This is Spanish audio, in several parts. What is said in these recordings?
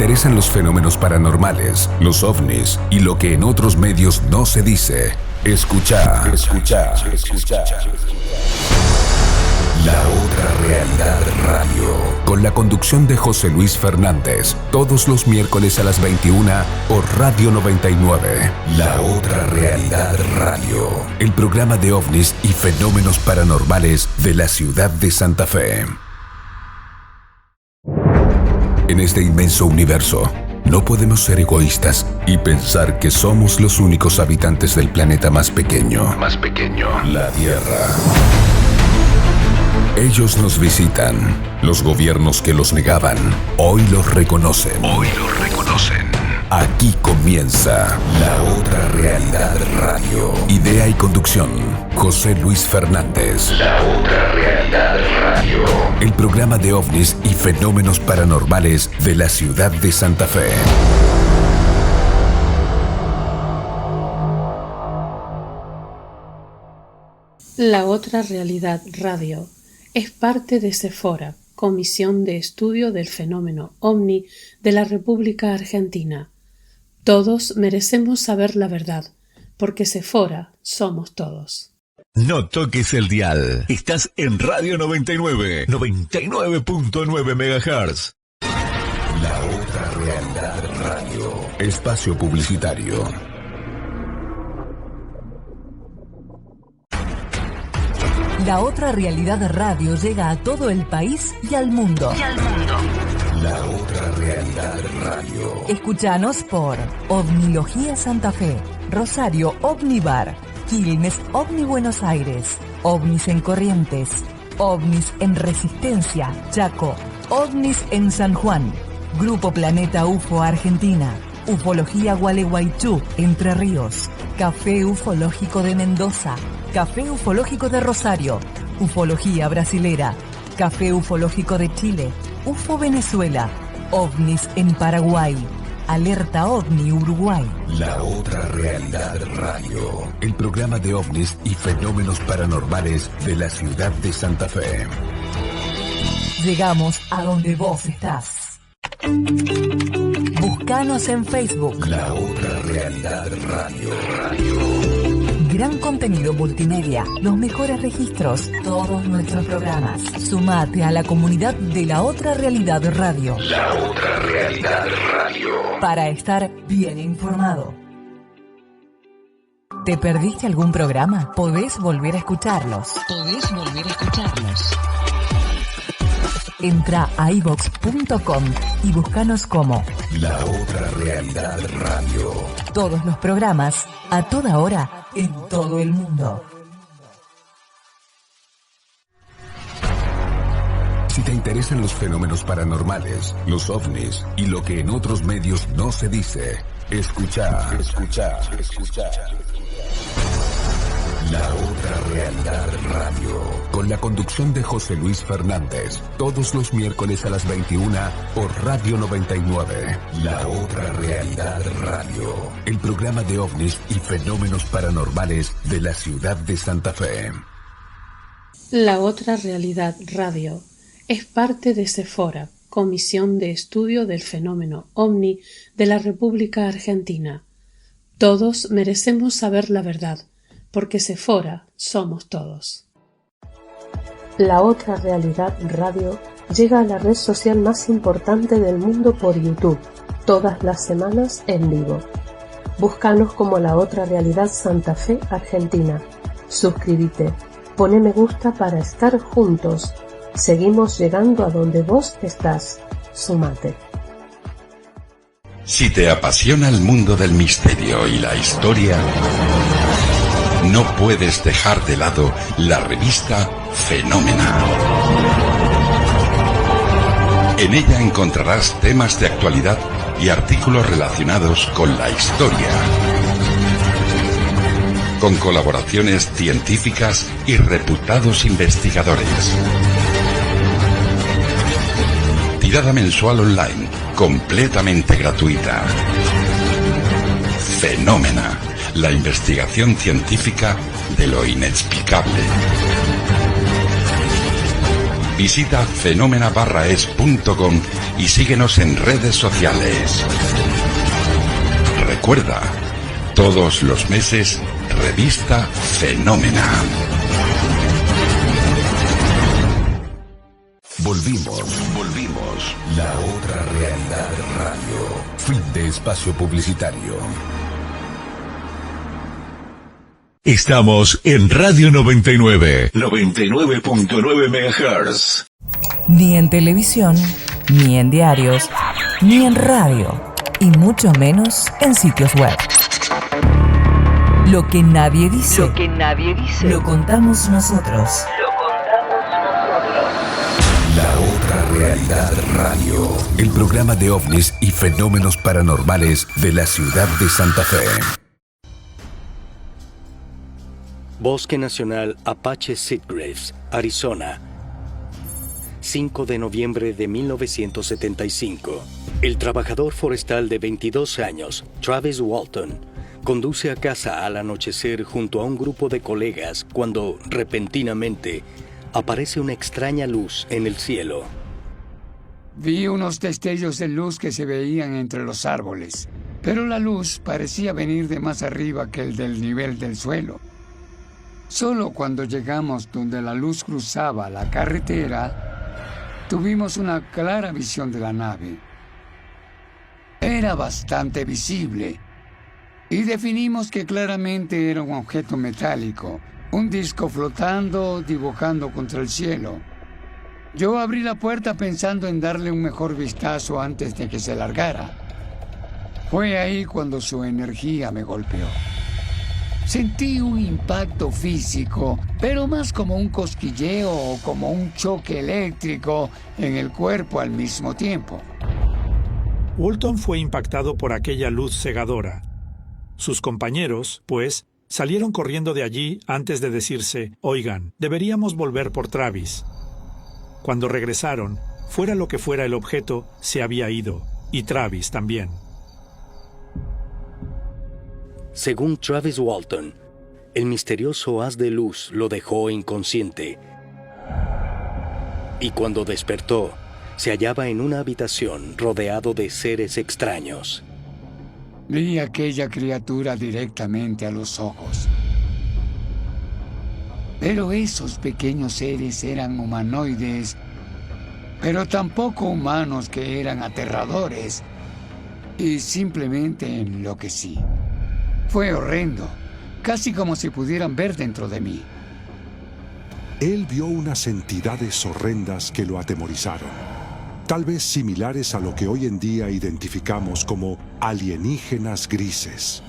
interesan los fenómenos paranormales, los ovnis y lo que en otros medios no se dice, escucha. La Otra Realidad Radio, con la conducción de José Luis Fernández, todos los miércoles a las 21 por Radio 99. La Otra Realidad Radio, el programa de ovnis y fenómenos paranormales de la ciudad de Santa Fe. En este inmenso universo, no podemos ser egoístas y pensar que somos los únicos habitantes del planeta más pequeño, la Tierra. Ellos nos visitan. Los gobiernos que los negaban, hoy los reconocen. Aquí comienza La Otra Realidad Radio. Idea y conducción, José Luis Fernández. La Otra Realidad Radio, el programa de ovnis y fenómenos paranormales de la ciudad de Santa Fe. La Otra Realidad Radio es parte de Sephora, Comisión de Estudio del Fenómeno OVNI de la República Argentina. Todos merecemos saber la verdad, porque Sephora somos todos. No toques el dial. Estás en Radio 99, 99.9 MHz. La Otra Realidad Radio. Espacio publicitario. La Otra Realidad Radio llega a todo el país y al mundo. La Otra Realidad Radio. Escúchanos por Ovnilogía Santa Fe, Rosario OVNI Bar, Quilmes OVNI Buenos Aires, OVNIs en Corrientes, OVNIs en Resistencia, Chaco, OVNIs en San Juan, Grupo Planeta UFO Argentina, Ufología Gualeguaychú, Entre Ríos, Café Ufológico de Mendoza, Café Ufológico de Rosario, Ufología Brasilera, Café Ufológico de Chile, UFO Venezuela, OVNIs en Paraguay, Alerta OVNI Uruguay. La Otra Realidad Radio, el programa de ovnis y fenómenos paranormales de la ciudad de Santa Fe. Llegamos a donde vos estás. Búscanos en Facebook. La Otra Realidad Radio. Gran contenido multimedia, los mejores registros, todos nuestros programas. Sumate a la comunidad de La Otra Realidad Radio. La Otra Realidad Radio. Para estar bien informado. ¿Te perdiste algún programa? Podés volver a escucharlos. Entra a iVox.com y búscanos como La Otra Realidad Radio. Todos los programas, a toda hora, en todo el mundo. Si te interesan los fenómenos paranormales, los ovnis y lo que en otros medios no se dice, escucha. La Otra Realidad Radio, con la conducción de José Luis Fernández, todos los miércoles a las 21 por Radio 99. La Otra Realidad Radio, el programa de ovnis y fenómenos paranormales de la ciudad de Santa Fe. La Otra Realidad Radio es parte de Sephora, Comisión de Estudio del Fenómeno OVNI de la República Argentina. Todos merecemos saber la verdad, porque Sephora somos todos. La Otra Realidad Radio llega a la red social más importante del mundo por YouTube, todas las semanas en vivo. Búscanos como La Otra Realidad Santa Fe Argentina. Suscríbete, pone me gusta para estar juntos. Seguimos llegando a donde vos estás. Sumate. Si te apasiona el mundo del misterio y la historia, no puedes dejar de lado la revista Fenómena. En ella encontrarás temas de actualidad y artículos relacionados con la historia, con colaboraciones científicas y reputados investigadores. Tirada mensual online, completamente gratuita. Fenómena, la investigación científica de lo inexplicable. Visita fenomena-es.com y síguenos en redes sociales. Recuerda, todos los meses, revista Fenómena. Volvimos. La otra realidad radio. Fin de espacio publicitario. Estamos en Radio 99, 99.9 MHz. Ni en televisión, ni en diarios, ni en radio, y mucho menos en sitios web. Lo que nadie dice, lo contamos nosotros. La otra realidad radio. El programa de ovnis y fenómenos paranormales de la ciudad de Santa Fe. Bosque Nacional Apache Sitgreaves, Arizona. 5 de noviembre de 1975. El trabajador forestal de 22 años, Travis Walton, conduce a casa al anochecer junto a un grupo de colegas cuando, repentinamente, aparece una extraña luz en el cielo. Vi unos destellos de luz que se veían entre los árboles, pero la luz parecía venir de más arriba que el del nivel del suelo. Solo cuando llegamos donde la luz cruzaba la carretera, tuvimos una clara visión de la nave. Era bastante visible y definimos que claramente era un objeto metálico, un disco flotando, dibujando contra el cielo. Yo abrí la puerta pensando en darle un mejor vistazo antes de que se largara. Fue ahí cuando su energía me golpeó. Sentí un impacto físico, pero más como un cosquilleo o como un choque eléctrico en el cuerpo al mismo tiempo. Walton fue impactado por aquella luz cegadora. Sus compañeros, pues, salieron corriendo de allí antes de decirse, oigan, deberíamos volver por Travis. Cuando regresaron, fuera lo que fuera el objeto, se había ido, y Travis también. Según Travis Walton, el misterioso haz de luz lo dejó inconsciente. Y cuando despertó, se hallaba en una habitación rodeado de seres extraños. Vi a aquella criatura directamente a los ojos. Pero esos pequeños seres eran humanoides, pero tampoco humanos, que eran aterradores. Y simplemente enloquecí. Fue horrendo, casi como si pudieran ver dentro de mí. Él vio unas entidades horrendas que lo atemorizaron, tal vez similares a lo que hoy en día identificamos como alienígenas grises.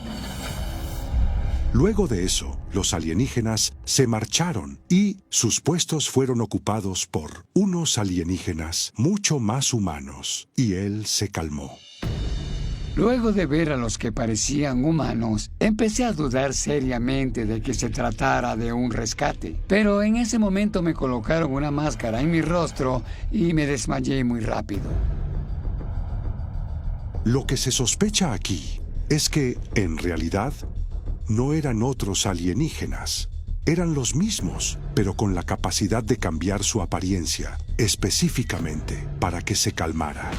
Luego de eso, los alienígenas se marcharon y sus puestos fueron ocupados por unos alienígenas mucho más humanos, y él se calmó. Luego de ver a los que parecían humanos, empecé a dudar seriamente de que se tratara de un rescate. Pero en ese momento me colocaron una máscara en mi rostro y me desmayé muy rápido. Lo que se sospecha aquí es que, en realidad, no eran otros alienígenas. Eran los mismos, pero con la capacidad de cambiar su apariencia, específicamente para que se calmara.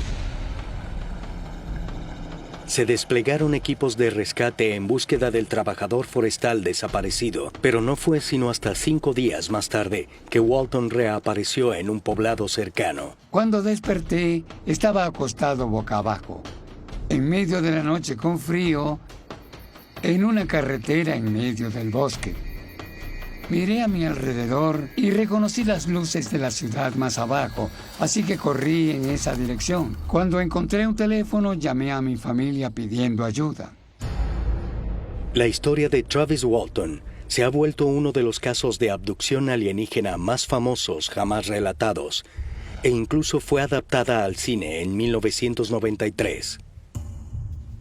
Se desplegaron equipos de rescate en búsqueda del trabajador forestal desaparecido, pero no fue sino hasta 5 días más tarde que Walton reapareció en un poblado cercano. Cuando desperté, estaba acostado boca abajo, en medio de la noche con frío, en una carretera en medio del bosque. Miré a mi alrededor y reconocí las luces de la ciudad más abajo, así que corrí en esa dirección. Cuando encontré un teléfono, llamé a mi familia pidiendo ayuda. La historia de Travis Walton se ha vuelto uno de los casos de abducción alienígena más famosos jamás relatados, e incluso fue adaptada al cine en 1993.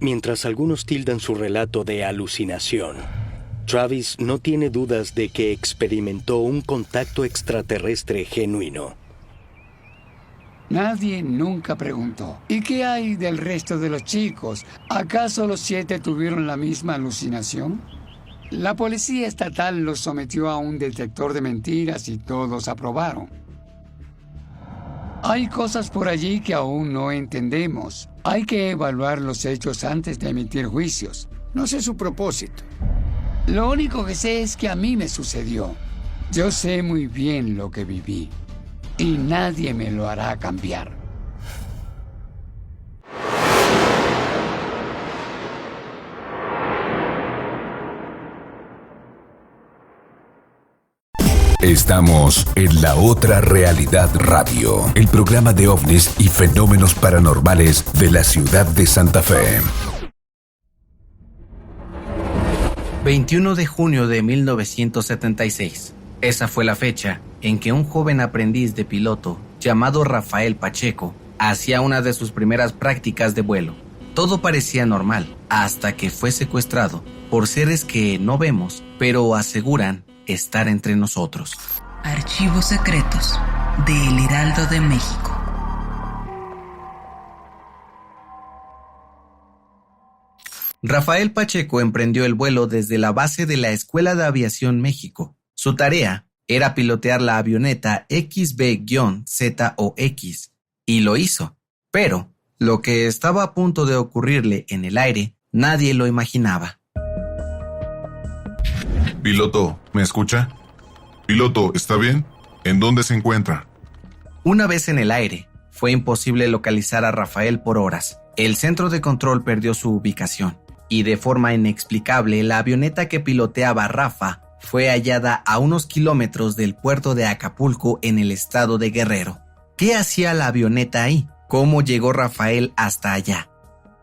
Mientras algunos tildan su relato de alucinación, Travis no tiene dudas de que experimentó un contacto extraterrestre genuino. Nadie nunca preguntó, ¿y qué hay del resto de los chicos? ¿Acaso los 7 tuvieron la misma alucinación? La policía estatal los sometió a un detector de mentiras y todos aprobaron. Hay cosas por allí que aún no entendemos. Hay que evaluar los hechos antes de emitir juicios. No sé su propósito. Lo único que sé es que a mí me sucedió. Yo sé muy bien lo que viví. Y nadie me lo hará cambiar. Estamos en La Otra Realidad Radio, el programa de ovnis y fenómenos paranormales de la ciudad de Santa Fe. 21 de junio de 1976. Esa fue la fecha en que un joven aprendiz de piloto llamado Rafael Pacheco hacía una de sus primeras prácticas de vuelo. Todo parecía normal hasta que fue secuestrado por seres que no vemos, pero aseguran estar entre nosotros. Archivos secretos de El Heraldo de México. Rafael Pacheco emprendió el vuelo desde la base de la Escuela de Aviación México. Su tarea era pilotear la avioneta XB-ZOX, y lo hizo. Pero lo que estaba a punto de ocurrirle en el aire, nadie lo imaginaba. Piloto, ¿me escucha? Piloto, ¿está bien? ¿En dónde se encuentra? Una vez en el aire, fue imposible localizar a Rafael por horas. El centro de control perdió su ubicación, y de forma inexplicable, la avioneta que piloteaba Rafa fue hallada a unos kilómetros del puerto de Acapulco en el estado de Guerrero. ¿Qué hacía la avioneta ahí? ¿Cómo llegó Rafael hasta allá?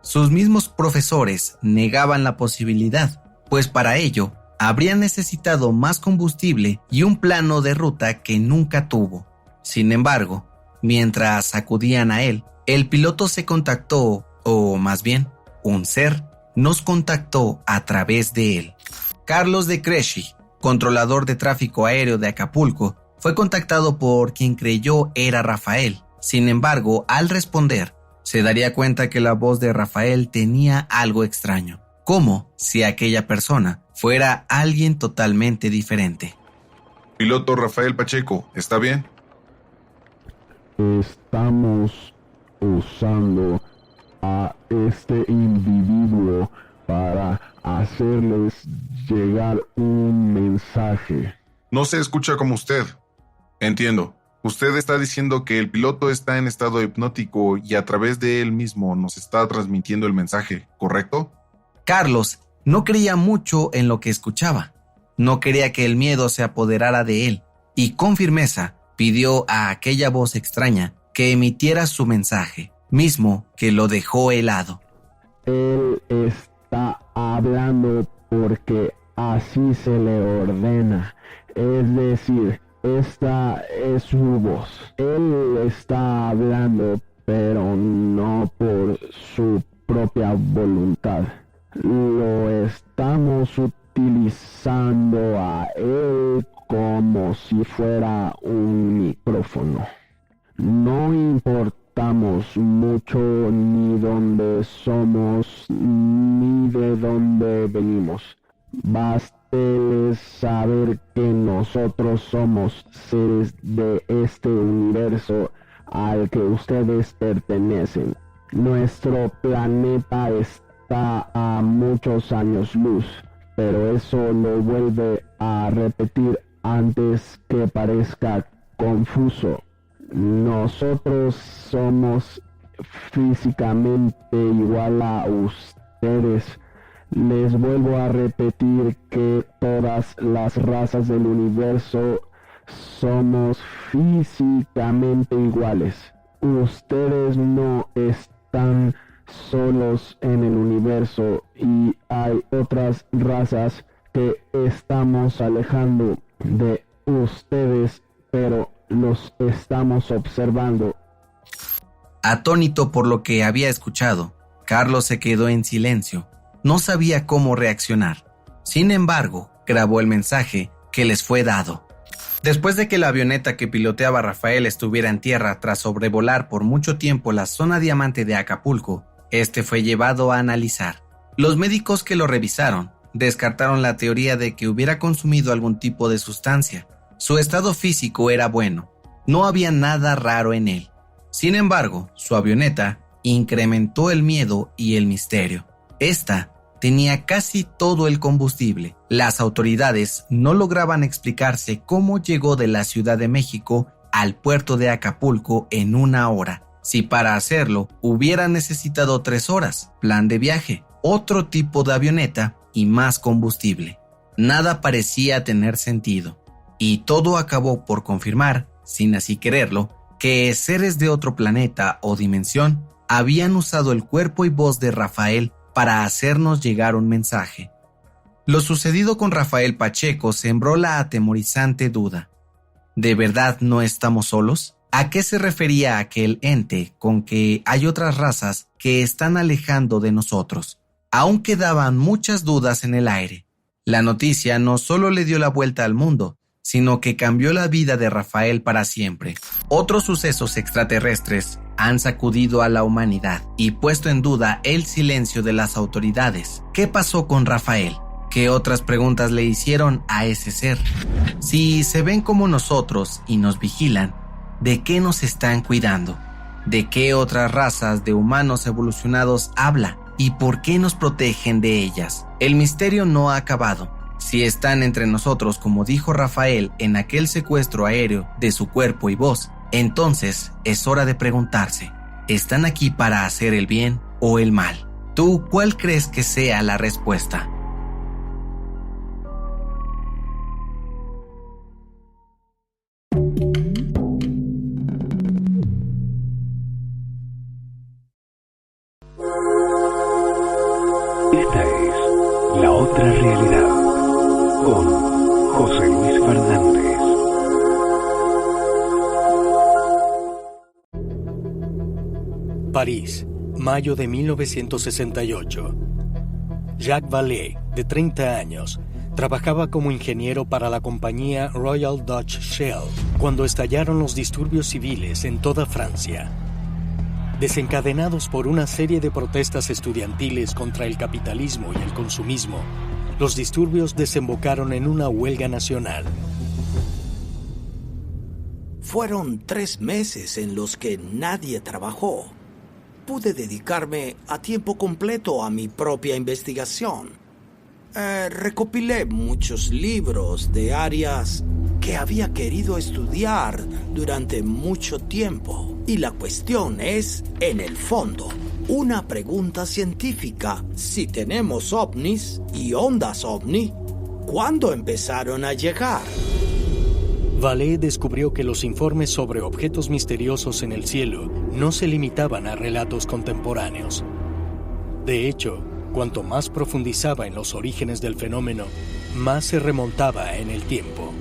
Sus mismos profesores negaban la posibilidad, pues para ello habría necesitado más combustible y un plano de ruta que nunca tuvo. Sin embargo, mientras acudían a él, el piloto se contactó, o más bien, un ser nos contactó a través de él. Carlos de Cresci, controlador de tráfico aéreo de Acapulco, fue contactado por quien creyó era Rafael. Sin embargo, al responder, se daría cuenta que la voz de Rafael tenía algo extraño, como si aquella persona fuera alguien totalmente diferente. Piloto Rafael Pacheco, ¿está bien? Estamos usando a este individuo para hacerles llegar un mensaje. No se escucha como usted. Entiendo. Usted está diciendo que el piloto está en estado hipnótico y a través de él mismo nos está transmitiendo el mensaje, ¿correcto? Carlos no creía mucho en lo que escuchaba. No quería que el miedo se apoderara de él y con firmeza pidió a aquella voz extraña que emitiera su mensaje, mismo que lo dejó helado. Él está hablando porque así se le ordena, es decir, esta es su voz. Él está hablando, pero no por su propia voluntad. Lo estamos utilizando a él como si fuera un micrófono. No importamos mucho ni dónde somos ni de dónde venimos. Básteles saber que nosotros somos seres de este universo al que ustedes pertenecen. Nuestro planeta está a muchos años luz, pero eso lo vuelve a repetir antes que parezca confuso. Nosotros somos físicamente igual a ustedes. Les vuelvo a repetir que todas las razas del universo somos físicamente iguales. Ustedes no están solos en el universo y hay otras razas que estamos alejando de ustedes, pero los estamos observando. Atónito por lo que había escuchado, Carlos se quedó en silencio. No sabía cómo reaccionar. Sin embargo, grabó el mensaje que les fue dado. Después de que la avioneta que piloteaba Rafael estuviera en tierra tras sobrevolar por mucho tiempo la zona diamante de Acapulco, este fue llevado a analizar. Los médicos que lo revisaron descartaron la teoría de que hubiera consumido algún tipo de sustancia. Su estado físico era bueno. No había nada raro en él. Sin embargo, su avioneta incrementó el miedo y el misterio. Esta tenía casi todo el combustible. Las autoridades no lograban explicarse cómo llegó de la Ciudad de México al puerto de Acapulco en 1 hora, si para hacerlo hubiera necesitado 3 horas, plan de viaje, otro tipo de avioneta y más combustible. Nada parecía tener sentido, y todo acabó por confirmar, sin así quererlo, que seres de otro planeta o dimensión habían usado el cuerpo y voz de Rafael para hacernos llegar un mensaje. Lo sucedido con Rafael Pacheco sembró la atemorizante duda. ¿De verdad no estamos solos? ¿A qué se refería aquel ente con que hay otras razas que están alejando de nosotros? Aún quedaban muchas dudas en el aire. La noticia no solo le dio la vuelta al mundo, sino que cambió la vida de Rafael para siempre. Otros sucesos extraterrestres han sacudido a la humanidad y puesto en duda el silencio de las autoridades. ¿Qué pasó con Rafael? ¿Qué otras preguntas le hicieron a ese ser? Si se ven como nosotros y nos vigilan, ¿de qué nos están cuidando? ¿De qué otras razas de humanos evolucionados habla? ¿Y por qué nos protegen de ellas? El misterio no ha acabado. Si están entre nosotros, como dijo Rafael en aquel secuestro aéreo de su cuerpo y voz, entonces es hora de preguntarse, ¿están aquí para hacer el bien o el mal? ¿Tú cuál crees que sea la respuesta? Esta es La Otra Realidad con José Luis Fernández. París, mayo de 1968. Jacques Vallée, de 30 años, trabajaba como ingeniero para la compañía Royal Dutch Shell cuando estallaron los disturbios civiles en toda Francia. Desencadenados por una serie de protestas estudiantiles contra el capitalismo y el consumismo, los disturbios desembocaron en una huelga nacional. Fueron 3 meses en los que nadie trabajó. Pude dedicarme a tiempo completo a mi propia investigación. Recopilé muchos libros de áreas que había querido estudiar durante mucho tiempo. Y la cuestión es, en el fondo, una pregunta científica. Si tenemos ovnis y ondas ovni, ¿cuándo empezaron a llegar? Vallée descubrió que los informes sobre objetos misteriosos en el cielo no se limitaban a relatos contemporáneos. De hecho, cuanto más profundizaba en los orígenes del fenómeno, más se remontaba en el tiempo.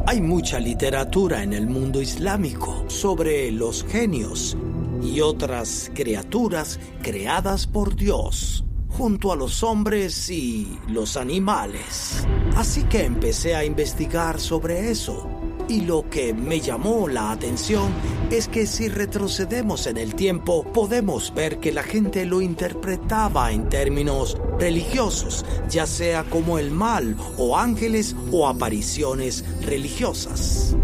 Hay mucha literatura en el mundo islámico sobre los genios y otras criaturas creadas por Dios, junto a los hombres y los animales. Así que empecé a investigar sobre eso. Y lo que me llamó la atención es que si retrocedemos en el tiempo, podemos ver que la gente lo interpretaba en términos religiosos, ya sea como el mal, o ángeles, o apariciones religiosas.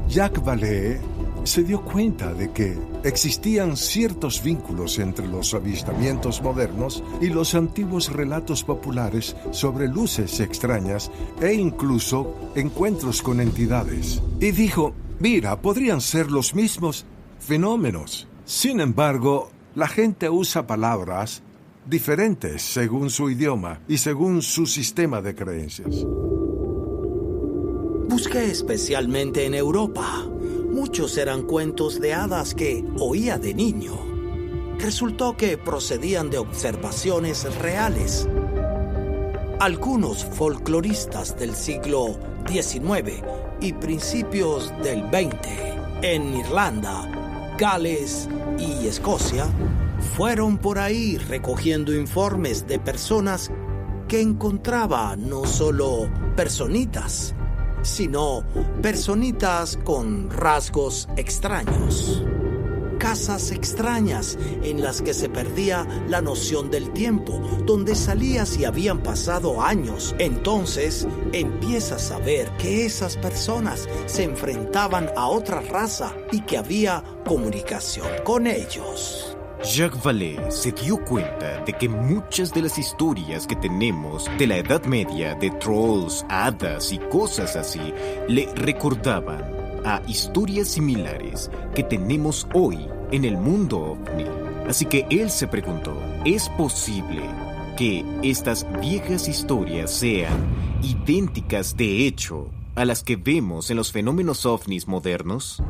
Jacques Vallée se dio cuenta de que existían ciertos vínculos entre los avistamientos modernos y los antiguos relatos populares sobre luces extrañas e incluso encuentros con entidades. Y dijo, mira, podrían ser los mismos fenómenos. Sin embargo, la gente usa palabras diferentes según su idioma y según su sistema de creencias. Busqué especialmente en Europa. Muchos eran cuentos de hadas que oía de niño. Resultó que procedían de observaciones reales. Algunos folcloristas del siglo XIX y principios del XX en Irlanda, Gales y Escocia fueron por ahí recogiendo informes de personas que encontraban no solo personitas, sino personitas con rasgos extraños. razas extrañas en las que se perdía la noción del tiempo, donde salías y habían pasado años. Entonces empiezas a ver que esas personas se enfrentaban a otra raza y que había comunicación con ellos. Jacques Vallée se dio cuenta de que muchas de las historias que tenemos de la Edad Media, de trolls, hadas y cosas así, le recordaban a historias similares que tenemos hoy en el mundo ovni. Así que él se preguntó, ¿es posible que estas viejas historias sean idénticas de hecho a las que vemos en los fenómenos ovnis modernos?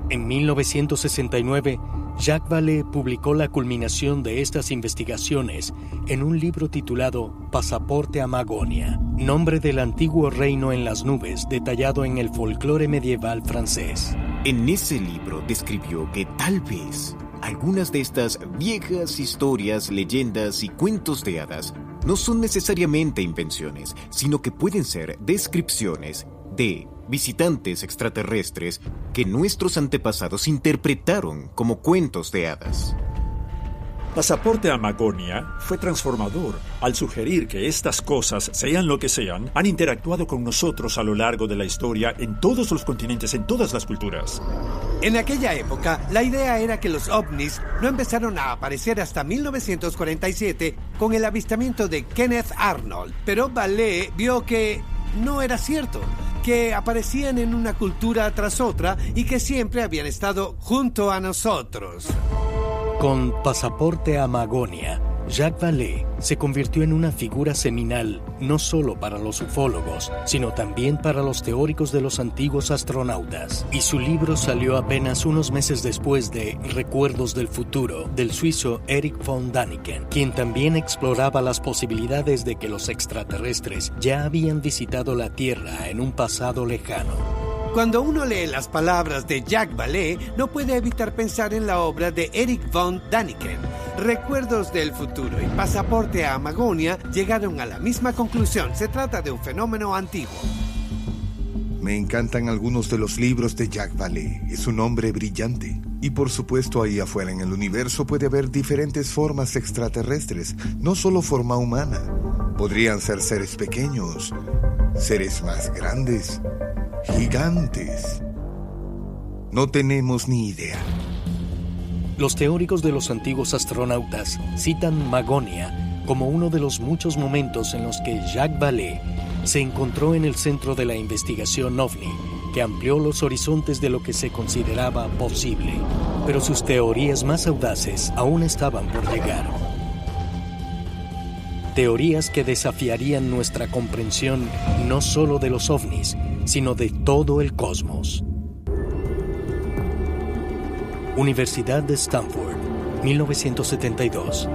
En 1969, Jacques Vallée publicó la culminación de estas investigaciones en un libro titulado Pasaporte a Magonia, nombre del antiguo reino en las nubes detallado en el folclore medieval francés. En ese libro describió que tal vez algunas de estas viejas historias, leyendas y cuentos de hadas no son necesariamente invenciones, sino que pueden ser descripciones de visitantes extraterrestres que nuestros antepasados interpretaron como cuentos de hadas. Pasaporte a Magonia fue transformador. Al sugerir que estas cosas, sean lo que sean, han interactuado con nosotros a lo largo de la historia en todos los continentes, en todas las culturas. En aquella época, la idea era que los ovnis no empezaron a aparecer hasta 1947 con el avistamiento de Kenneth Arnold. Pero Vallée vio que no era cierto, que aparecían en una cultura tras otra y que siempre habían estado junto a nosotros. Con Pasaporte a Magonia, Jacques Vallée se convirtió en una figura seminal no solo para los ufólogos, sino también para los teóricos de los antiguos astronautas. Y su libro salió apenas unos meses después de Recuerdos del Futuro, del suizo Erich von Däniken, quien también exploraba las posibilidades de que los extraterrestres ya habían visitado la Tierra en un pasado lejano. Cuando uno lee las palabras de Jacques Vallée, no puede evitar pensar en la obra de Erich von Däniken. Recuerdos del Futuro y Pasaporte a Magonia llegaron a la misma conclusión. Se trata de un fenómeno antiguo. Me encantan algunos de los libros de Jacques Vallée. Es un hombre brillante. Y por supuesto, ahí afuera en el universo puede haber diferentes formas extraterrestres, no solo forma humana. Podrían ser seres pequeños, seres más grandes, gigantes. No tenemos ni idea. Los teóricos de los antiguos astronautas citan Magonia como uno de los muchos momentos en los que Jacques Vallée se encontró en el centro de la investigación ovni, que amplió los horizontes de lo que se consideraba posible. Pero sus teorías más audaces aún estaban por llegar. Teorías que desafiarían nuestra comprensión no solo de los ovnis, sino de todo el cosmos. Universidad de Stanford, 1972.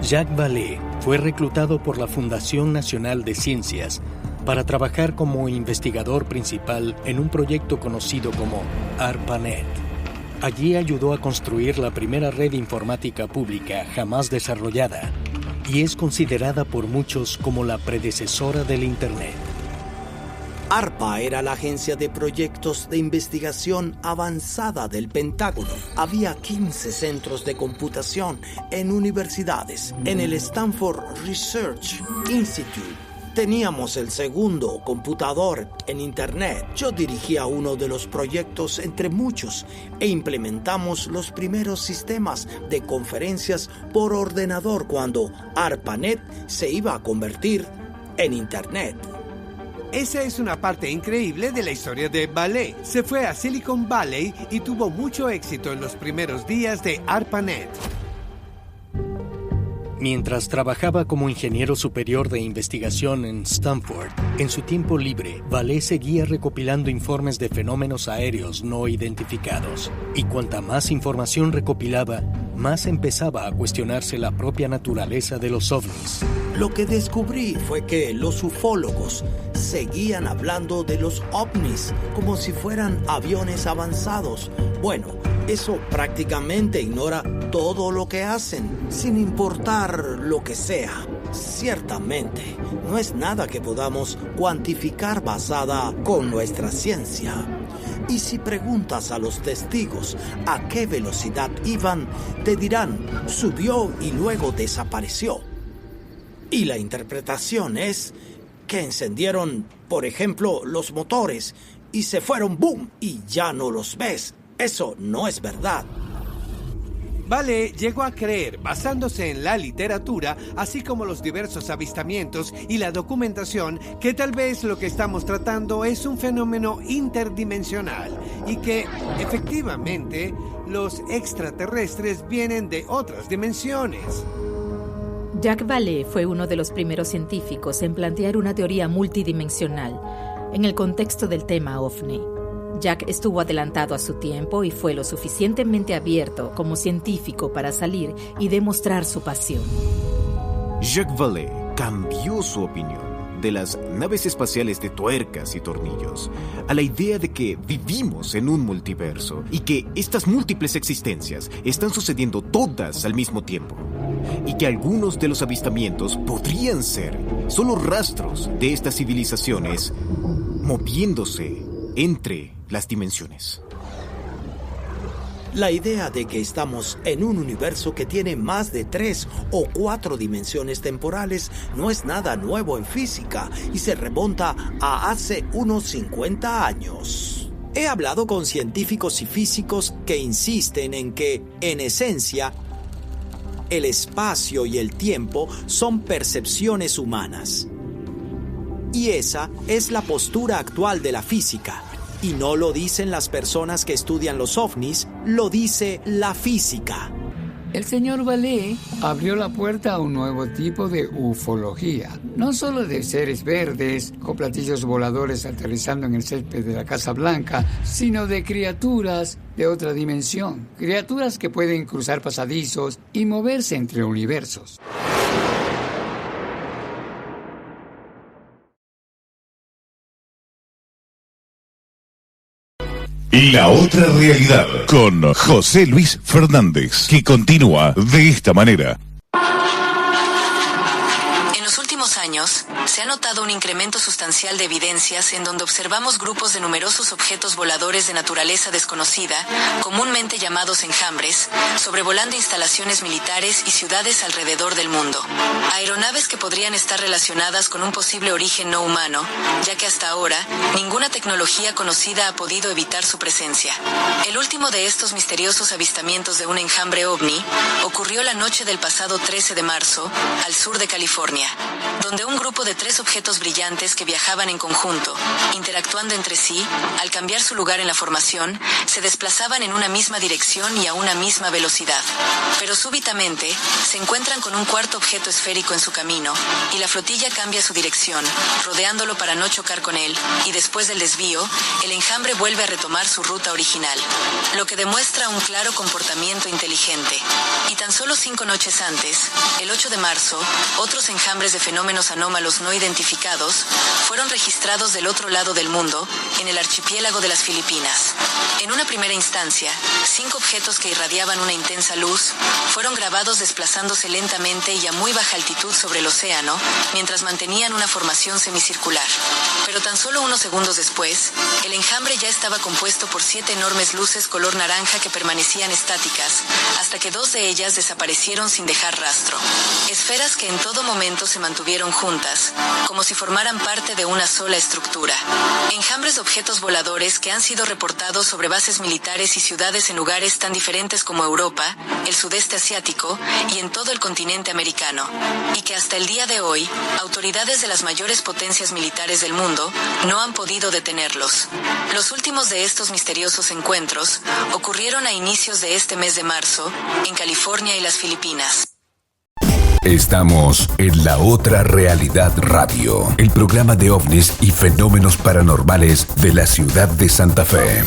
Jacques Vallée fue reclutado por la Fundación Nacional de Ciencias para trabajar como investigador principal en un proyecto conocido como ARPANET. Allí ayudó a construir la primera red informática pública jamás desarrollada y es considerada por muchos como la predecesora del Internet. ARPA era la agencia de proyectos de investigación avanzada del Pentágono. Había 15 centros de computación en universidades. En el Stanford Research Institute teníamos el segundo computador en Internet. Yo dirigía uno de los proyectos entre muchos e implementamos los primeros sistemas de conferencias por ordenador cuando ARPANET se iba a convertir en Internet. Esa es una parte increíble de la historia de Vallée. Se fue a Silicon Valley y tuvo mucho éxito en los primeros días de ARPANET. Mientras trabajaba como ingeniero superior de investigación en Stanford, en su tiempo libre, Vallée seguía recopilando informes de fenómenos aéreos no identificados. Y cuanta más información recopilaba, más empezaba a cuestionarse la propia naturaleza de los ovnis. Lo que descubrí fue que los ufólogos seguían hablando de los ovnis como si fueran aviones avanzados. Bueno, eso prácticamente ignora todo lo que hacen, sin importar lo que sea. Ciertamente, no es nada que podamos cuantificar basada con nuestra ciencia. Y si preguntas a los testigos a qué velocidad iban, te dirán, subió y luego desapareció. Y la interpretación es que encendieron, por ejemplo, los motores y se fueron ¡boom! Y ya no los ves. Eso no es verdad. Vale llegó a creer, basándose en la literatura, así como los diversos avistamientos y la documentación, que tal vez lo que estamos tratando es un fenómeno interdimensional y que, efectivamente, los extraterrestres vienen de otras dimensiones. Jacques Vallée fue uno de los primeros científicos en plantear una teoría multidimensional en el contexto del tema OVNI. Jacques estuvo adelantado a su tiempo y fue lo suficientemente abierto como científico para salir y demostrar su pasión. Jacques Vallée cambió su opinión de las naves espaciales de tuercas y tornillos a la idea de que vivimos en un multiverso y que estas múltiples existencias están sucediendo todas al mismo tiempo y que algunos de los avistamientos podrían ser solo rastros de estas civilizaciones moviéndose entre las dimensiones. La idea de que estamos en un universo que tiene más de 3 o 4 dimensiones temporales no es nada nuevo en física y se remonta a hace unos 50 años. He hablado con científicos y físicos que insisten en que, en esencia, el espacio y el tiempo son percepciones humanas. Y esa es la postura actual de la física. Y no lo dicen las personas que estudian los ovnis, lo dice la física. El señor Vallée abrió la puerta a un nuevo tipo de ufología. No solo de seres verdes con platillos voladores aterrizando en el césped de la Casa Blanca, sino de criaturas de otra dimensión. Criaturas que pueden cruzar pasadizos y moverse entre universos. La otra realidad con José Luis Fernández, que continúa de esta manera. En los últimos años, se ha notado un incremento sustancial de evidencias en donde observamos grupos de numerosos objetos voladores de naturaleza desconocida, comúnmente llamados enjambres, sobrevolando instalaciones militares y ciudades alrededor del mundo. Aeronaves que podrían estar relacionadas con un posible origen no humano, ya que hasta ahora ninguna tecnología conocida ha podido evitar su presencia. El último de estos misteriosos avistamientos de un enjambre ovni ocurrió la noche del pasado 13 de marzo, al sur de California, donde un grupo de 3 objetos brillantes que viajaban en conjunto, interactuando entre sí, al cambiar su lugar en la formación, se desplazaban en una misma dirección y a una misma velocidad. Pero súbitamente, se encuentran con un cuarto objeto esférico en su camino, y la flotilla cambia su dirección, rodeándolo para no chocar con él, y después del desvío, el enjambre vuelve a retomar su ruta original, lo que demuestra un claro comportamiento inteligente. Y tan solo 5 noches antes, el 8 de marzo, otros enjambres de fenómenos anómalos no identificados fueron registrados del otro lado del mundo, en el archipiélago de las Filipinas. En una primera instancia, 5 objetos que irradiaban una intensa luz fueron grabados desplazándose lentamente y a muy baja altitud sobre el océano, mientras mantenían una formación semicircular. Pero tan solo unos segundos después, el enjambre ya estaba compuesto por 7 enormes luces color naranja que permanecían estáticas, hasta que 2 de ellas desaparecieron sin dejar rastro. Esferas que en todo momento se mantuvieron juntas, como si formaran parte de una sola estructura. Enjambres de objetos voladores que han sido reportados sobre bases militares y ciudades en lugares tan diferentes como Europa, el sudeste asiático y en todo el continente americano, y que hasta el día de hoy, autoridades de las mayores potencias militares del mundo no han podido detenerlos. Los últimos de estos misteriosos encuentros ocurrieron a inicios de este mes de marzo, en California y las Filipinas. Estamos en La Otra Realidad Radio, el programa de ovnis y fenómenos paranormales de la ciudad de Santa Fe.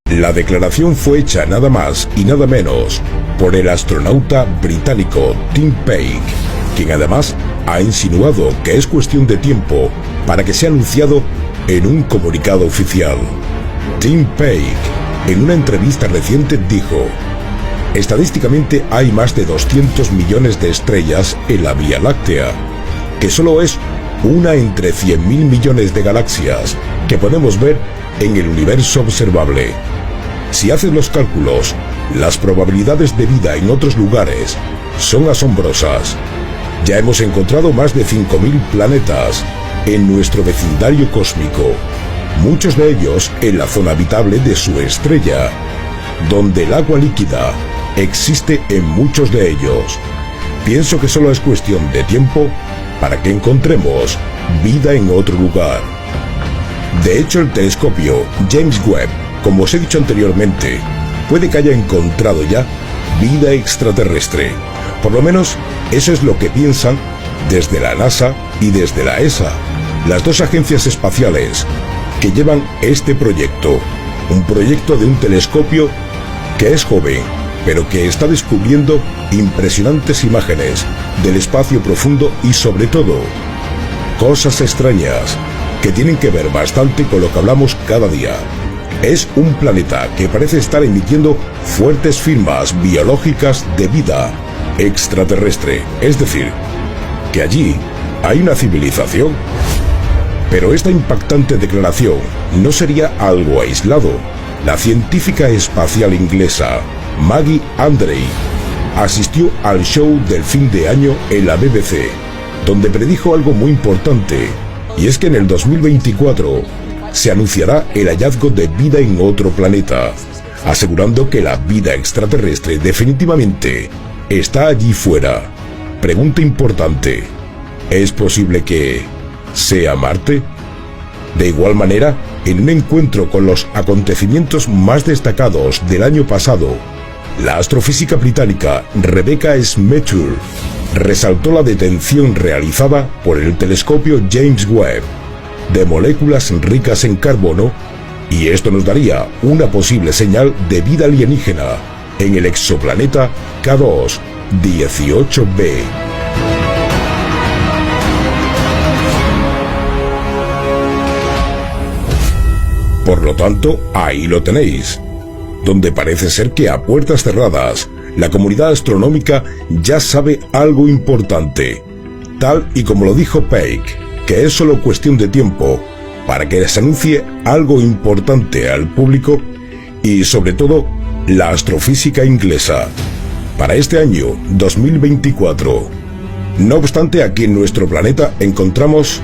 La declaración fue hecha nada más y nada menos por el astronauta británico Tim Peake, quien además ha insinuado que es cuestión de tiempo para que sea anunciado en un comunicado oficial. Tim Peake, en una entrevista reciente, dijo: estadísticamente hay más de 200 millones de estrellas en la Vía Láctea, que solo es una entre 100.000 millones de galaxias que podemos ver en el universo observable. Si haces los cálculos, las probabilidades de vida en otros lugares son asombrosas. Ya hemos encontrado más de 5.000 planetas en nuestro vecindario cósmico, muchos de ellos en la zona habitable de su estrella, donde el agua líquida existe en muchos de ellos. Pienso que solo es cuestión de tiempo para que encontremos vida en otro lugar. De hecho, el telescopio James Webb, como os he dicho anteriormente, puede que haya encontrado ya vida extraterrestre. Por lo menos eso es lo que piensan desde la NASA y desde la ESA, las dos agencias espaciales que llevan este proyecto. Un proyecto de un telescopio que es joven, pero que está descubriendo impresionantes imágenes del espacio profundo y, sobre todo, cosas extrañas que tienen que ver bastante con lo que hablamos cada día. Es un planeta que parece estar emitiendo fuertes firmas biológicas de vida extraterrestre, es decir, que allí hay una civilización. Pero esta impactante declaración no sería algo aislado. La científica espacial inglesa Maggie Andrey asistió al show del fin de año en la BBC, donde predijo algo muy importante, y es que en el 2024 se anunciará el hallazgo de vida en otro planeta, asegurando que la vida extraterrestre definitivamente está allí fuera. Pregunta importante: ¿es posible que sea Marte? De igual manera, en un encuentro con los acontecimientos más destacados del año pasado, la astrofísica británica Rebecca Smettur resaltó la detección realizada por el telescopio James Webb de moléculas ricas en carbono, y esto nos daría una posible señal de vida alienígena en el exoplaneta K2-18b. Por lo tanto, ahí lo tenéis, donde parece ser que a puertas cerradas la comunidad astronómica ya sabe algo importante, tal y como lo dijo Peik, que es solo cuestión de tiempo para que se anuncie algo importante al público y, sobre todo, la astrofísica inglesa para este año 2024. No obstante, aquí en nuestro planeta encontramos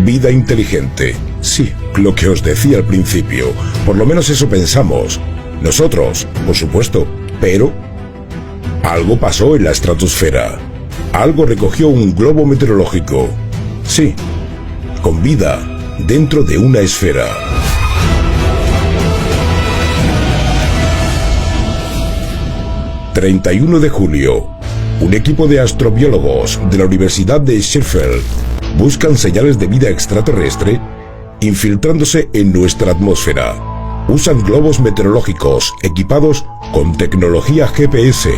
vida inteligente. Sí, lo que os decía al principio, por lo menos eso pensamos nosotros, por supuesto, pero algo pasó en la estratosfera. Algo recogió un globo meteorológico. Sí, con vida dentro de una esfera. ...31 de julio... un equipo de astrobiólogos de la Universidad de Sheffield buscan señales de vida extraterrestre infiltrándose en nuestra atmósfera. Usan globos meteorológicos equipados con tecnología GPS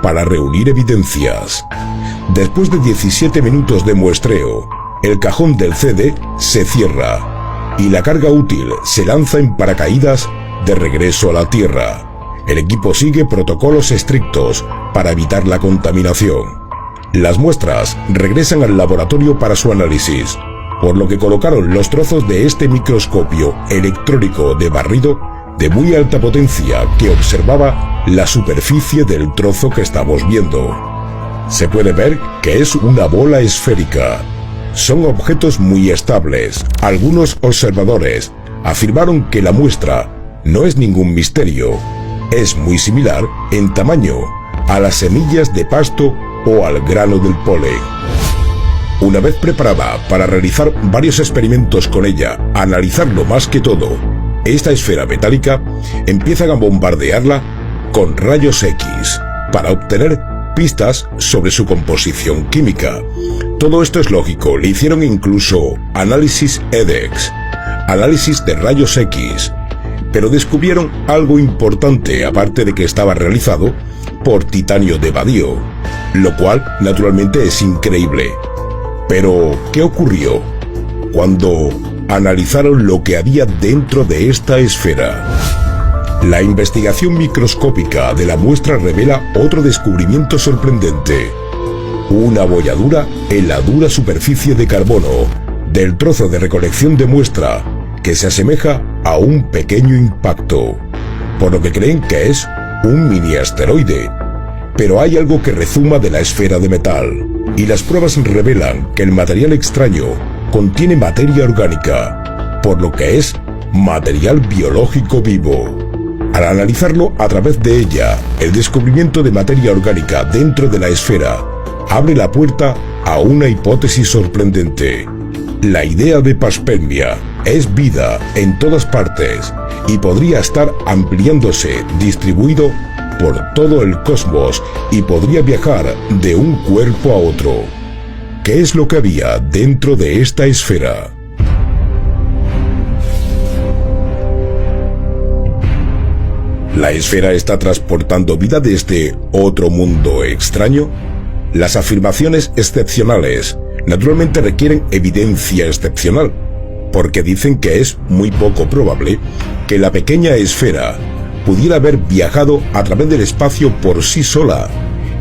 para reunir evidencias. Después de 17 minutos de muestreo, el cajón del CD se cierra y la carga útil se lanza en paracaídas de regreso a la Tierra. El equipo sigue protocolos estrictos para evitar la contaminación. Las muestras regresan al laboratorio para su análisis, por lo que colocaron los trozos de este microscopio electrónico de barrido de muy alta potencia que observaba la superficie del trozo que estamos viendo. Se puede ver que es una bola esférica. Son objetos muy estables. Algunos observadores afirmaron que la muestra no es ningún misterio. Es muy similar en tamaño a las semillas de pasto o al grano del polen. Una vez preparada para realizar varios experimentos con ella, analizarlo más que todo, esta esfera metálica empiezan a bombardearla con rayos X para obtener pistas sobre su composición química. Todo esto es lógico, le hicieron incluso análisis EDEX, análisis de rayos X, pero descubrieron algo importante, aparte de que estaba realizado por titanio de vadío, lo cual naturalmente es increíble. Pero, ¿qué ocurrió cuando analizaron lo que había dentro de esta esfera? La investigación microscópica de la muestra revela otro descubrimiento sorprendente: una abolladura en la dura superficie de carbono del trozo de recolección de muestra, que se asemeja a un pequeño impacto, por lo que creen que es un mini asteroide. Pero hay algo que rezuma de la esfera de metal, y las pruebas revelan que el material extraño contiene materia orgánica, por lo que es material biológico vivo. Al analizarlo a través de ella, el descubrimiento de materia orgánica dentro de la esfera abre la puerta a una hipótesis sorprendente. La idea de panspermia es vida en todas partes y podría estar ampliándose, distribuido por todo el cosmos, y podría viajar de un cuerpo a otro. ¿Qué es lo que había dentro de esta esfera? ¿La esfera está transportando vida desde otro mundo extraño? Las afirmaciones excepcionales naturalmente requieren evidencia excepcional, porque dicen que es muy poco probable que la pequeña esfera pudiera haber viajado a través del espacio por sí sola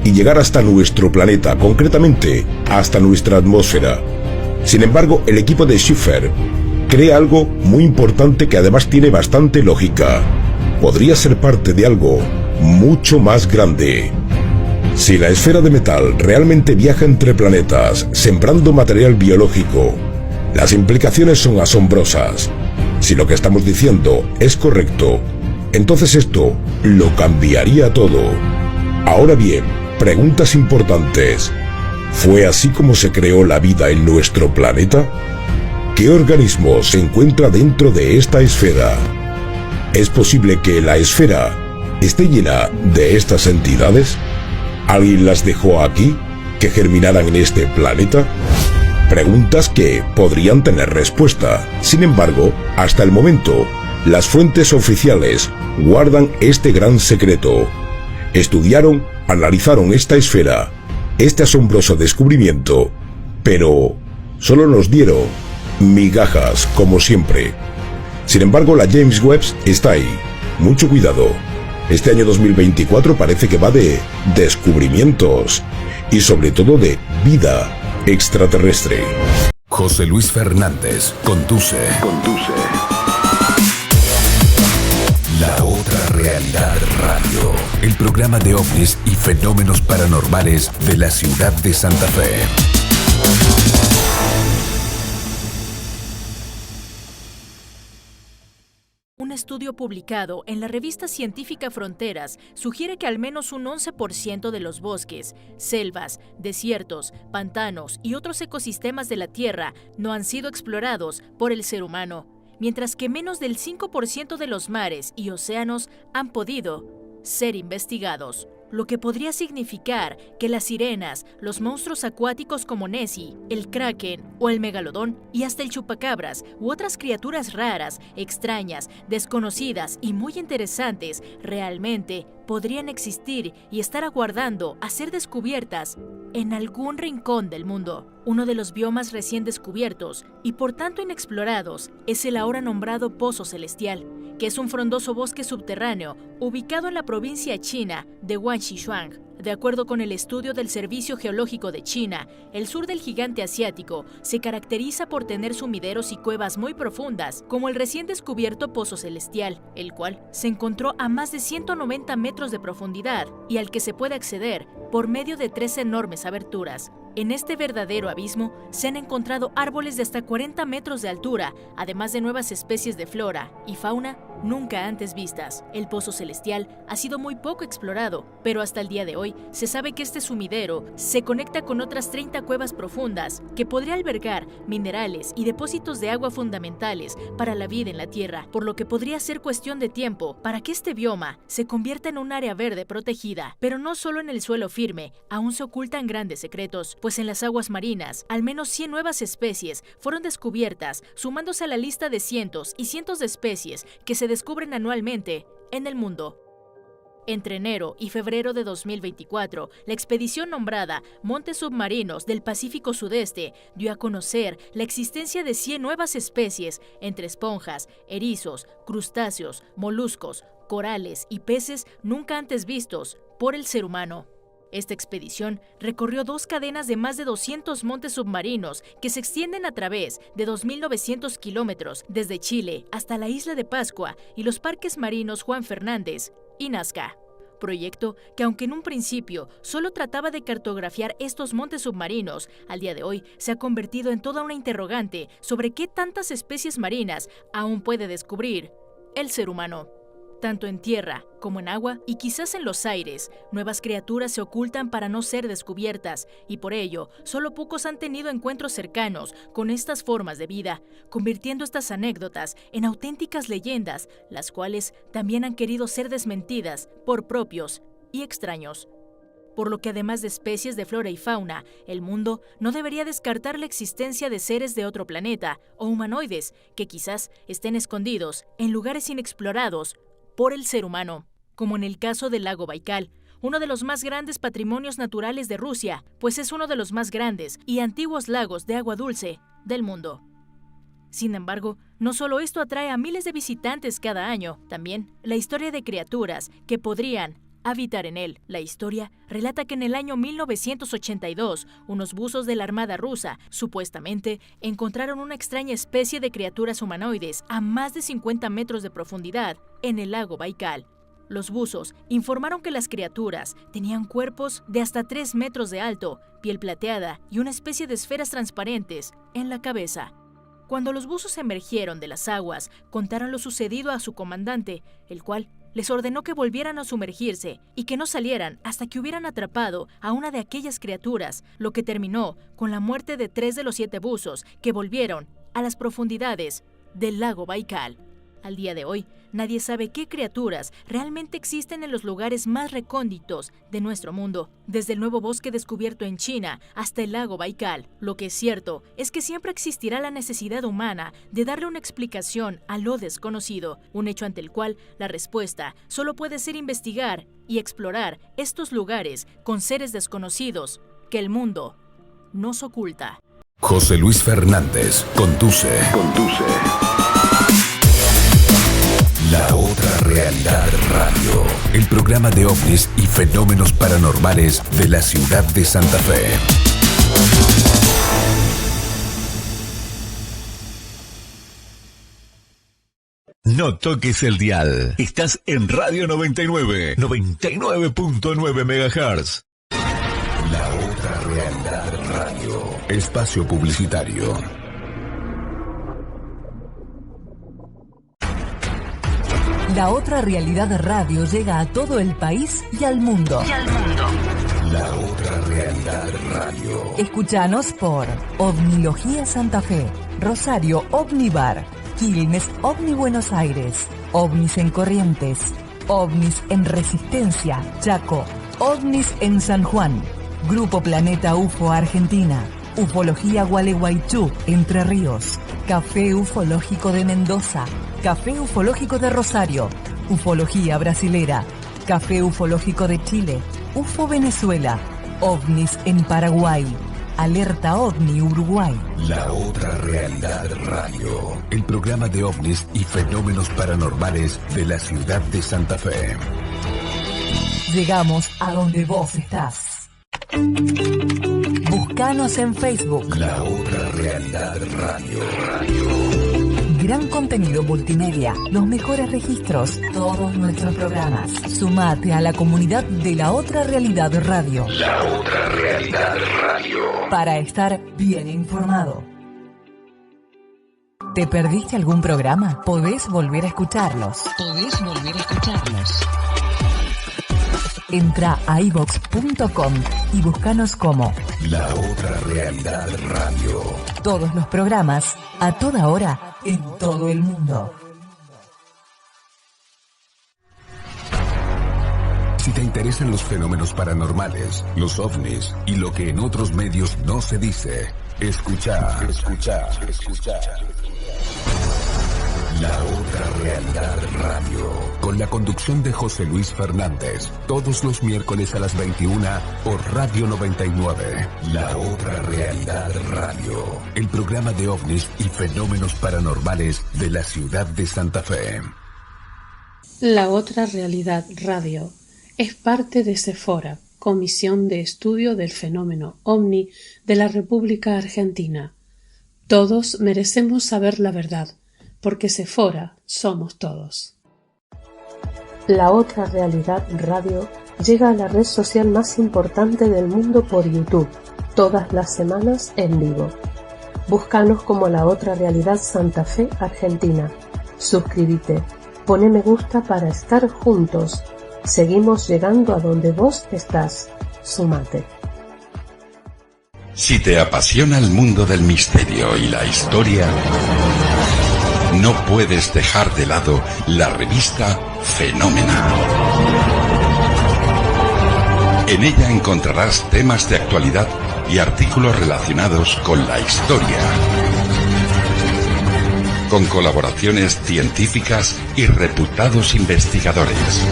y llegar hasta nuestro planeta, concretamente hasta nuestra atmósfera. Sin embargo, el equipo de Schiffer cree algo muy importante que además tiene bastante lógica. Podría ser parte de algo mucho más grande. Si la esfera de metal realmente viaja entre planetas, sembrando material biológico, las implicaciones son asombrosas. Si lo que estamos diciendo es correcto, entonces esto lo cambiaría todo. Ahora bien, preguntas importantes. ¿Fue así como se creó la vida en nuestro planeta? ¿Qué organismo se encuentra dentro de esta esfera? ¿Es posible que la esfera esté llena de estas entidades? ¿Alguien las dejó aquí, que germinaran en este planeta? Preguntas que podrían tener respuesta. Sin embargo, hasta el momento, las fuentes oficiales guardan este gran secreto. Estudiaron, analizaron esta esfera, este asombroso descubrimiento, pero solo nos dieron migajas, como siempre. Sin embargo, la James Webb está ahí. Mucho cuidado. Este año 2024 parece que va de descubrimientos y sobre todo de vida extraterrestre. José Luis Fernández conduce. La Otra Realidad Radio, el programa de ovnis y fenómenos paranormales de la ciudad de Santa Fe. Un estudio publicado en la revista científica Fronteras sugiere que al menos un 11% de los bosques, selvas, desiertos, pantanos y otros ecosistemas de la Tierra no han sido explorados por el ser humano, mientras que menos del 5% de los mares y océanos han podido ser investigados. Lo que podría significar que las sirenas, los monstruos acuáticos como Nessie, el kraken o el megalodón y hasta el chupacabras u otras criaturas raras, extrañas, desconocidas y muy interesantes realmente podrían existir y estar aguardando a ser descubiertas en algún rincón del mundo. Uno de los biomas recién descubiertos y por tanto inexplorados es el ahora nombrado Pozo Celestial, que es un frondoso bosque subterráneo ubicado en la provincia china de Guangxi-Shuang. De acuerdo con el estudio del Servicio Geológico de China, el sur del gigante asiático se caracteriza por tener sumideros y cuevas muy profundas, como el recién descubierto Pozo Celestial, el cual se encontró a más de 190 metros de profundidad y al que se puede acceder por medio de 3 enormes aberturas. En este verdadero abismo se han encontrado árboles de hasta 40 metros de altura, además de nuevas especies de flora y fauna nunca antes vistas. El Pozo Celestial ha sido muy poco explorado, pero hasta el día de hoy se sabe que este sumidero se conecta con otras 30 cuevas profundas que podría albergar minerales y depósitos de agua fundamentales para la vida en la Tierra, por lo que podría ser cuestión de tiempo para que este bioma se convierta en un área verde protegida. Pero no solo en el suelo firme, aún se ocultan grandes secretos, pues en las aguas marinas, al menos 100 nuevas especies fueron descubiertas, sumándose a la lista de cientos y cientos de especies que se descubren anualmente en el mundo. Entre enero y febrero de 2024, la expedición nombrada Montes Submarinos del Pacífico Sudeste dio a conocer la existencia de 100 nuevas especies entre esponjas, erizos, crustáceos, moluscos, corales y peces nunca antes vistos por el ser humano. Esta expedición recorrió 2 cadenas de más de 200 montes submarinos que se extienden a través de 2.900 kilómetros desde Chile hasta la isla de Pascua y los parques marinos Juan Fernández y Nazca. Proyecto que, aunque en un principio solo trataba de cartografiar estos montes submarinos, al día de hoy se ha convertido en toda una interrogante sobre qué tantas especies marinas aún puede descubrir el ser humano. Tanto en tierra como en agua y quizás en los aires, nuevas criaturas se ocultan para no ser descubiertas y por ello solo pocos han tenido encuentros cercanos con estas formas de vida, convirtiendo estas anécdotas en auténticas leyendas, las cuales también han querido ser desmentidas por propios y extraños. Por lo que además de especies de flora y fauna, el mundo no debería descartar la existencia de seres de otro planeta o humanoides que quizás estén escondidos en lugares inexplorados por el ser humano, como en el caso del lago Baikal, uno de los más grandes patrimonios naturales de Rusia, pues es uno de los más grandes y antiguos lagos de agua dulce del mundo. Sin embargo, no solo esto atrae a miles de visitantes cada año, también la historia de criaturas que podrían habitar en él. La historia relata que en el año 1982, unos buzos de la Armada rusa supuestamente encontraron una extraña especie de criaturas humanoides a más de 50 metros de profundidad en el lago Baikal. Los buzos informaron que las criaturas tenían cuerpos de hasta 3 metros de alto, piel plateada y una especie de esferas transparentes en la cabeza. Cuando los buzos emergieron de las aguas, contaron lo sucedido a su comandante, el cual les ordenó que volvieran a sumergirse y que no salieran hasta que hubieran atrapado a una de aquellas criaturas, lo que terminó con la muerte de 3 de los 7 buzos que volvieron a las profundidades del lago Baikal. Al día de hoy, nadie sabe qué criaturas realmente existen en los lugares más recónditos de nuestro mundo, desde el nuevo bosque descubierto en China hasta el lago Baikal. Lo que es cierto es que siempre existirá la necesidad humana de darle una explicación a lo desconocido, un hecho ante el cual la respuesta solo puede ser investigar y explorar estos lugares con seres desconocidos que el mundo nos oculta. José Luis Fernández conduce. La Otra Realidad Radio, el programa de ovnis y fenómenos paranormales de la ciudad de Santa Fe. No toques el dial. Estás en Radio 99, 99.9 MHz. La Otra Realidad Radio, espacio publicitario. La Otra Realidad Radio llega a todo el país y al mundo. La Otra Realidad Radio. Escúchanos por Ovnilogía Santa Fe, Rosario Ovnibar, Quilmes Ovni Buenos Aires, Ovnis en Corrientes, Ovnis en Resistencia, Chaco, Ovnis en San Juan, Grupo Planeta UFO Argentina, Ufología Gualeguaychú, Entre Ríos, Café Ufológico de Mendoza, Café Ufológico de Rosario, Ufología Brasilera, Café Ufológico de Chile, UFO Venezuela, OVNIS en Paraguay, Alerta OVNI Uruguay. La Otra Realidad Radio, el programa de ovnis y fenómenos paranormales de la ciudad de Santa Fe. Llegamos a donde vos estás. Búscanos en Facebook. La Otra Realidad Radio. Gran contenido multimedia, los mejores registros, todos nuestros programas. Sumate a la comunidad de La Otra Realidad Radio. La Otra Realidad Radio. Para estar bien informado. ¿Te perdiste algún programa? Podés volver a escucharlos. Entra a iVox.com y búscanos como La Otra Realidad Radio. Todos los programas, a toda hora, en todo el mundo. Si te interesan los fenómenos paranormales, los ovnis y lo que en otros medios no se dice, escucha. La Otra Realidad Radio, con la conducción de José Luis Fernández, todos los miércoles a las 21 por Radio 99. La Otra Realidad Radio, el programa de ovnis y fenómenos paranormales de la ciudad de Santa Fe. La Otra Realidad Radio es parte de Sephora, Comisión de Estudio del Fenómeno OVNI de la República Argentina. Todos merecemos saber la verdad, porque Sephora somos todos. La Otra Realidad Radio llega a la red social más importante del mundo por YouTube, todas las semanas en vivo. Búscanos como La Otra Realidad Santa Fe, Argentina. Suscríbete, pone me gusta para estar juntos. Seguimos llegando a donde vos estás. Súmate. Si te apasiona el mundo del misterio y la historia, no puedes dejar de lado la revista Fenómena. En ella encontrarás temas de actualidad y artículos relacionados con la historia, con colaboraciones científicas y reputados investigadores.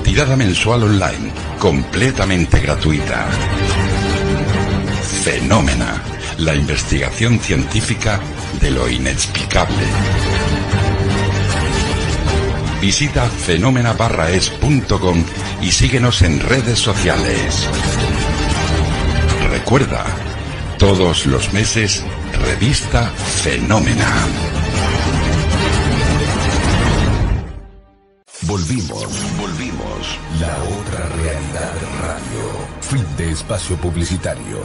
Tirada mensual online, completamente gratuita. Fenómena, la investigación científica de lo inexplicable. Visita fenómena-es.com y síguenos en redes sociales. Recuerda, todos los meses, revista Fenómena. Volvimos. La Otra Realidad Radio. Fin de espacio publicitario.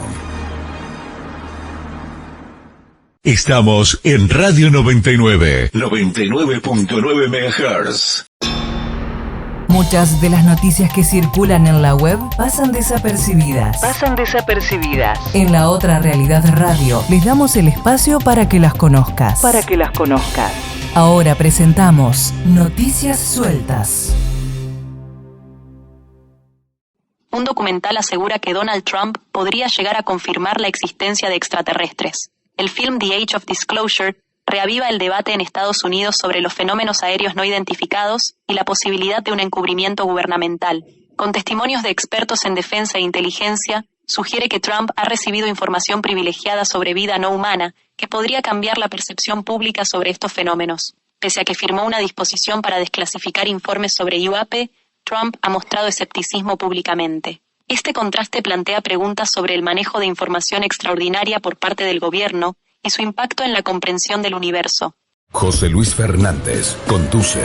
Estamos en Radio 99, 99.9 MHz. Muchas de las noticias que circulan en la web pasan desapercibidas. En La Otra Realidad Radio les damos el espacio para que las conozcas. Ahora presentamos Noticias Sueltas. Un documental asegura que Donald Trump podría llegar a confirmar la existencia de extraterrestres. El film The Age of Disclosure reaviva el debate en Estados Unidos sobre los fenómenos aéreos no identificados y la posibilidad de un encubrimiento gubernamental. Con testimonios de expertos en defensa e inteligencia, sugiere que Trump ha recibido información privilegiada sobre vida no humana que podría cambiar la percepción pública sobre estos fenómenos. Pese a que firmó una disposición para desclasificar informes sobre UAP, Trump ha mostrado escepticismo públicamente. Este contraste plantea preguntas sobre el manejo de información extraordinaria por parte del gobierno y su impacto en la comprensión del universo. José Luis Fernández conduce.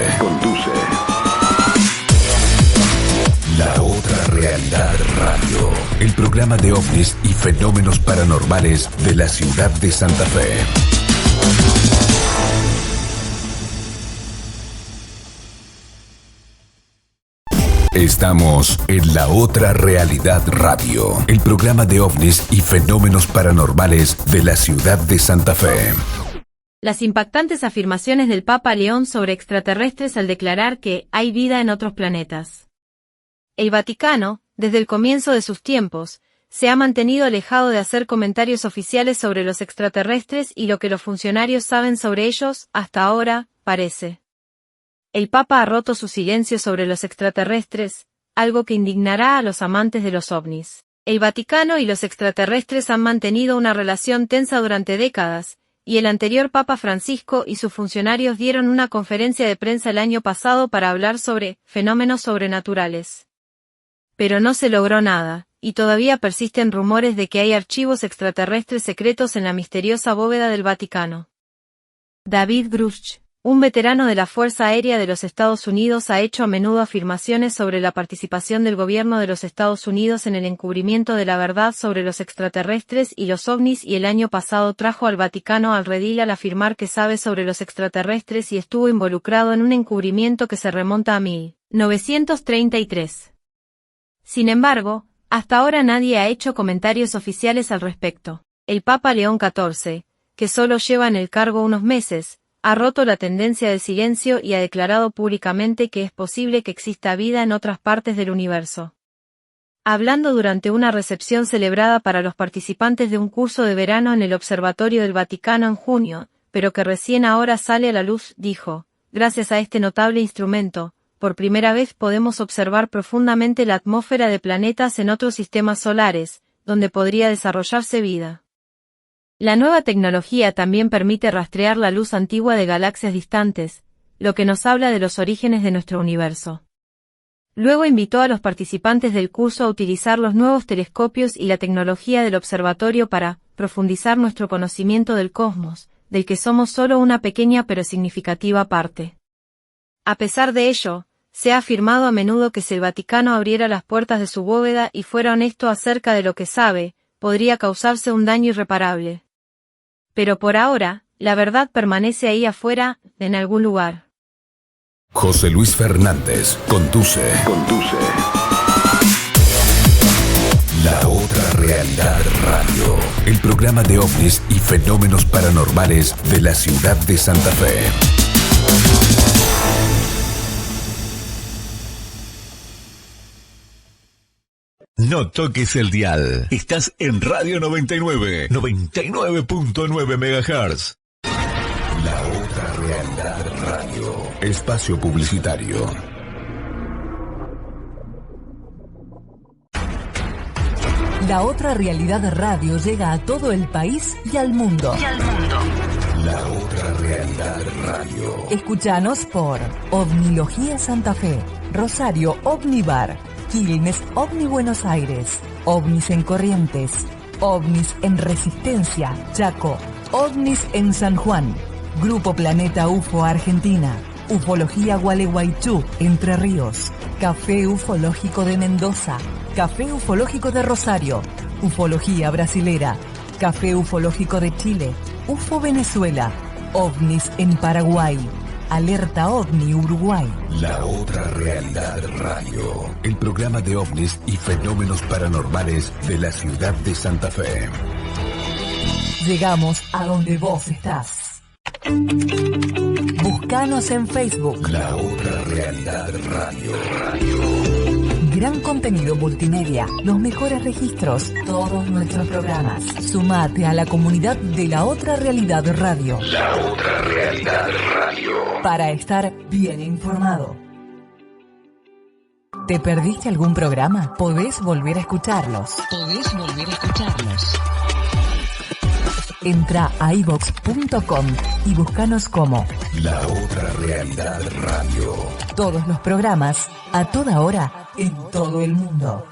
La Otra Realidad Radio, el programa de ovnis y fenómenos paranormales de la ciudad de Santa Fe. Estamos en La Otra Realidad Radio, el programa de ovnis y fenómenos paranormales de la ciudad de Santa Fe. Las impactantes afirmaciones del Papa León sobre extraterrestres al declarar que hay vida en otros planetas. El Vaticano, desde el comienzo de sus tiempos, se ha mantenido alejado de hacer comentarios oficiales sobre los extraterrestres y lo que los funcionarios saben sobre ellos, hasta ahora, parece. El Papa ha roto su silencio sobre los extraterrestres, algo que indignará a los amantes de los ovnis. El Vaticano y los extraterrestres han mantenido una relación tensa durante décadas, y el anterior Papa Francisco y sus funcionarios dieron una conferencia de prensa el año pasado para hablar sobre fenómenos sobrenaturales. Pero no se logró nada, y todavía persisten rumores de que hay archivos extraterrestres secretos en la misteriosa bóveda del Vaticano. David Grush, un veterano de la Fuerza Aérea de los Estados Unidos, ha hecho a menudo afirmaciones sobre la participación del gobierno de los Estados Unidos en el encubrimiento de la verdad sobre los extraterrestres y los ovnis, y el año pasado trajo al Vaticano al redil al afirmar que sabe sobre los extraterrestres y estuvo involucrado en un encubrimiento que se remonta a 1933. Sin embargo, hasta ahora nadie ha hecho comentarios oficiales al respecto. El Papa León XIV, que solo lleva en el cargo unos meses, ha roto la tendencia del silencio y ha declarado públicamente que es posible que exista vida en otras partes del universo. Hablando durante una recepción celebrada para los participantes de un curso de verano en el Observatorio del Vaticano en junio, pero que recién ahora sale a la luz, dijo: gracias a este notable instrumento, por primera vez podemos observar profundamente la atmósfera de planetas en otros sistemas solares, donde podría desarrollarse vida. La nueva tecnología también permite rastrear la luz antigua de galaxias distantes, lo que nos habla de los orígenes de nuestro universo. Luego invitó a los participantes del curso a utilizar los nuevos telescopios y la tecnología del observatorio para profundizar nuestro conocimiento del cosmos, del que somos solo una pequeña pero significativa parte. A pesar de ello, se ha afirmado a menudo que si el Vaticano abriera las puertas de su bóveda y fuera honesto acerca de lo que sabe, podría causarse un daño irreparable. Pero por ahora, la verdad permanece ahí afuera, en algún lugar. José Luis Fernández conduce. La Otra Realidad Radio, el programa de ovnis y fenómenos paranormales de la ciudad de Santa Fe. No toques el dial. Estás en Radio 99, 99.9 MHz. La Otra Realidad Radio, espacio publicitario. La Otra Realidad Radio llega a todo el país y al mundo. La Otra Realidad Radio. Escúchanos por Ovnilogía Santa Fe, Rosario Omnibar, Quilmes Ovni Buenos Aires, Ovnis en Corrientes, Ovnis en Resistencia, Chaco, Ovnis en San Juan, Grupo Planeta UFO Argentina, Ufología Gualeguaychú, Entre Ríos, Café Ufológico de Mendoza, Café Ufológico de Rosario, Ufología Brasilera, Café Ufológico de Chile, UFO Venezuela, OVNIs en Paraguay, Alerta OVNI Uruguay. La Otra Realidad Radio, el programa de ovnis y fenómenos paranormales de la ciudad de Santa Fe. Llegamos a donde vos estás. Búscanos en Facebook. La Otra Realidad Radio. Gran contenido multimedia, los mejores registros, todos nuestros programas. Sumate a la comunidad de La Otra Realidad Radio. La Otra Realidad Radio. Para estar bien informado. ¿Te perdiste algún programa? Podés volver a escucharlos. Entra a iVox.com y búscanos como La Otra Realidad Radio. Todos los programas, a toda hora, en todo el mundo.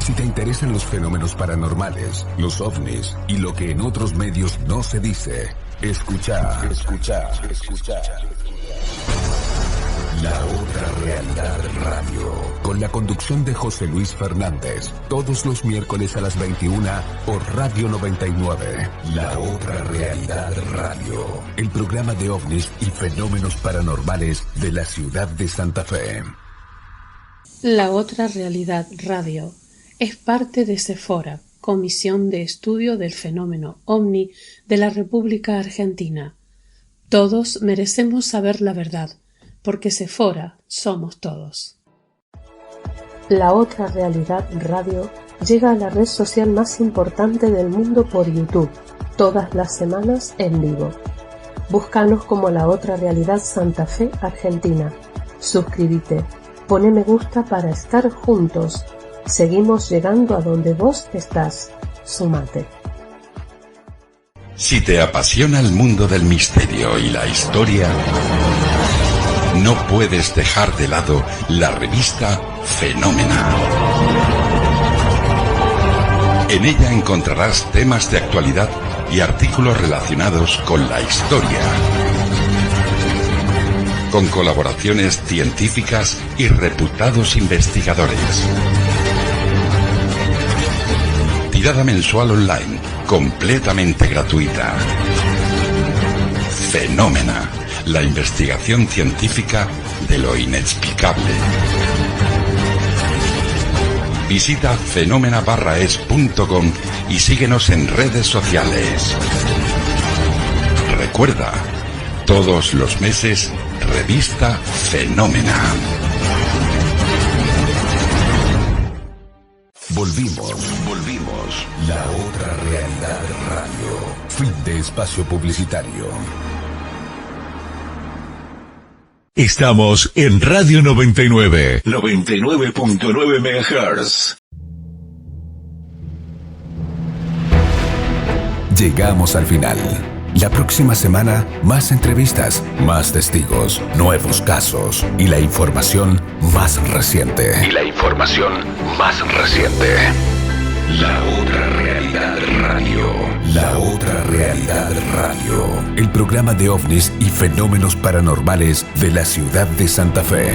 Si te interesan los fenómenos paranormales, los ovnis y lo que en otros medios no se dice, escucha. La Otra Realidad Radio, con la conducción de José Luis Fernández, todos los miércoles a las 21 por Radio 99. La Otra Realidad Radio, el programa de ovnis y fenómenos paranormales de la ciudad de Santa Fe. La Otra Realidad Radio es parte de Sephora, Comisión de Estudio del Fenómeno OVNI de la República Argentina. Todos merecemos saber la verdad, porque Sephora somos todos. La Otra Realidad Radio llega a la red social más importante del mundo por YouTube, todas las semanas en vivo. Búscanos como La Otra Realidad Santa Fe Argentina. Suscríbete, pone me gusta para estar juntos. Seguimos llegando a donde vos estás. Sumate. Si te apasiona el mundo del misterio y la historia, no puedes dejar de lado la revista Fenómena. En ella encontrarás temas de actualidad y artículos relacionados con la historia, con colaboraciones científicas y reputados investigadores. Tirada mensual online, completamente gratuita. Fenómena, la investigación científica de lo inexplicable. Visita fenomena-es.com y síguenos en redes sociales. Recuerda, todos los meses, revista Fenómena. Volvimos. La Otra Realidad Radio. Fin de espacio publicitario. Estamos en Radio 99, 99.9 MHz. Llegamos al final. La próxima semana, más entrevistas, más testigos, nuevos casos y la información más reciente. La Otra Realidad Radio. La Otra Realidad Radio. El programa de ovnis y fenómenos paranormales de la ciudad de Santa Fe.